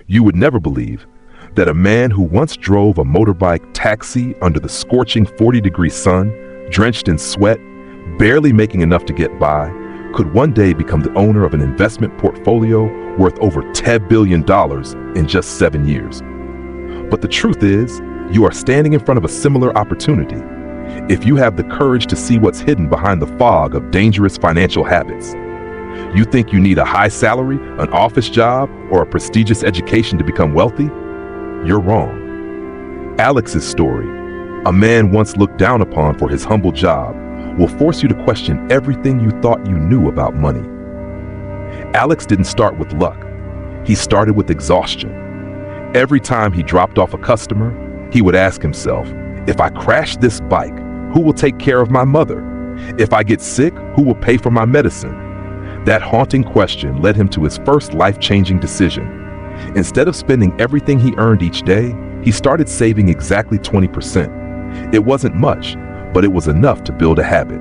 You would never believe that a man who once drove a motorbike taxi under the scorching 40-degree sun, drenched in sweat, barely making enough to get by, could one day become the owner of an investment portfolio worth over $10 billion in just 7 years. But the truth is, you are standing in front of a similar opportunity if you have the courage to see what's hidden behind the fog of dangerous financial habits. You think you need a high salary, an office job, or a prestigious education to become wealthy? You're wrong. Alex's story, a man once looked down upon for his humble job, will force you to question everything you thought you knew about money. Alex didn't start with luck. He started with exhaustion. Every time he dropped off a customer, he would ask himself, if I crash this bike, who will take care of my mother? If I get sick, who will pay for my medicine? That haunting question led him to his first life-changing decision. Instead of spending everything he earned each day, he started saving exactly 20%. It wasn't much, but it was enough to build a habit.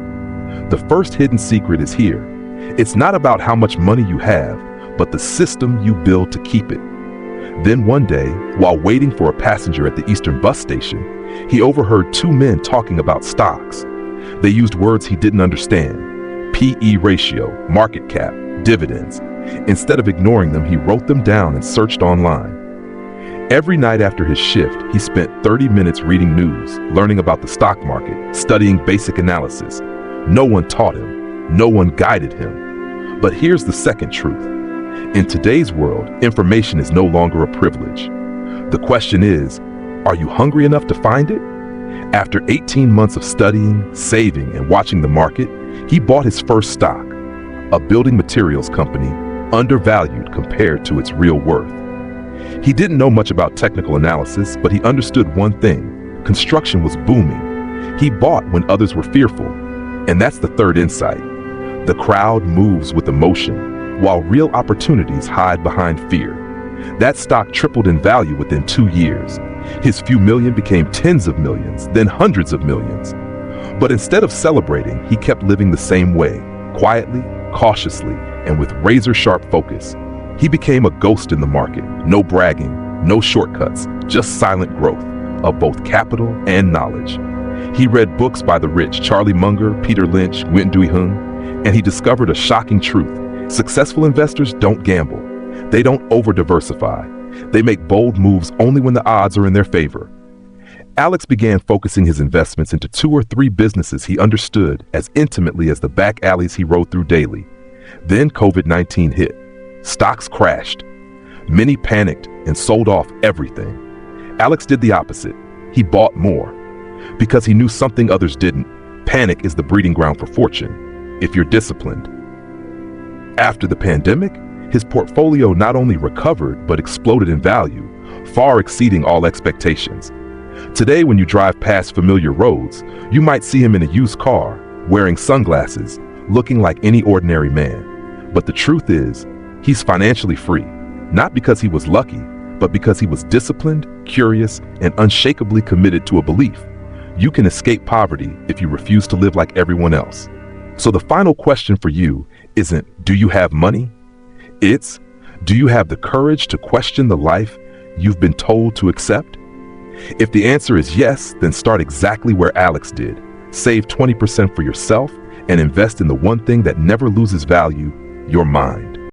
The first hidden secret is here. It's not about how much money you have, but the system you build to keep it. Then one day, while waiting for a passenger at the Eastern bus station, he overheard two men talking about stocks. They used words he didn't understand: PE ratio, market cap, dividends. Instead of ignoring them, he wrote them down and searched online. Every night after his shift, he spent 30 minutes reading news, learning about the stock market, studying basic analysis. No one taught him. No one guided him. But here's the second truth. In today's world, information is no longer a privilege. The question is, are you hungry enough to find it? After 18 months of studying, saving, and watching the market, he bought his first stock, a building materials company, undervalued compared to its real worth. He didn't know much about technical analysis, but he understood one thing: construction was booming. He bought when others were fearful. And that's the third insight. The crowd moves with emotion, while real opportunities hide behind fear. That stock tripled in value within 2 years. His few million became tens of millions, then hundreds of millions. But instead of celebrating, he kept living the same way, quietly, cautiously, and with razor-sharp focus. He became a ghost in the market. No bragging, no shortcuts, just silent growth of both capital and knowledge. He read books by the rich, Charlie Munger, Peter Lynch, Nguyen Duy Hung, and he discovered a shocking truth. Successful investors don't gamble. They don't over-diversify. They make bold moves only when the odds are in their favor. Alex began focusing his investments into 2 or 3 businesses he understood as intimately as the back alleys he rode through daily. Then COVID-19 hit. Stocks crashed. Many panicked and sold off everything. Alex did the opposite. He bought more. Because he knew something others didn't. Panic is the breeding ground for fortune, if you're disciplined. After the pandemic, his portfolio not only recovered but exploded in value, far exceeding all expectations. Today, when you drive past familiar roads, you might see him in a used car, wearing sunglasses, looking like any ordinary man. But the truth is, he's financially free, not because he was lucky, but because he was disciplined, curious, and unshakably committed to a belief. You can escape poverty if you refuse to live like everyone else. So the final question for you isn't, do you have money? It's, do you have the courage to question the life you've been told to accept? If the answer is yes, then start exactly where Alex did. Save 20% for yourself and invest in the one thing that never loses value, your mind.